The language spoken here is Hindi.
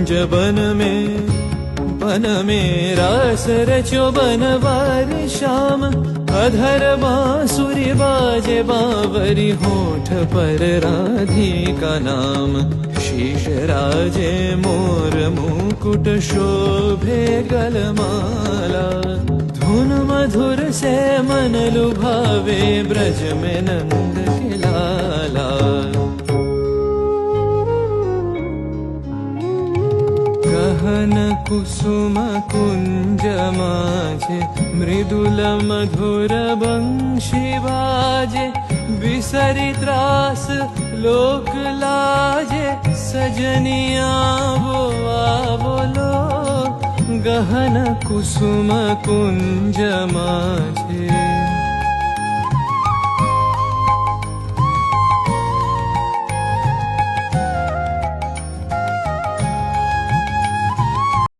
कुंज बन में रास रचो बनवारी श्याम। अधर बांसुरी बाजे बावरी होठ पर राधिका नाम। शीश राजे मोर मुकुट शोभे गलमाला। धुन मधुर से मन लुभावे ब्रज में नंद के लाला। गहन कुसुम कुंज माझे मृदुल मधुर बंशी बाजे। बिसरी त्रास लोक लाजे सजनिया बोलो। गहन कुसुम कुंज माझे।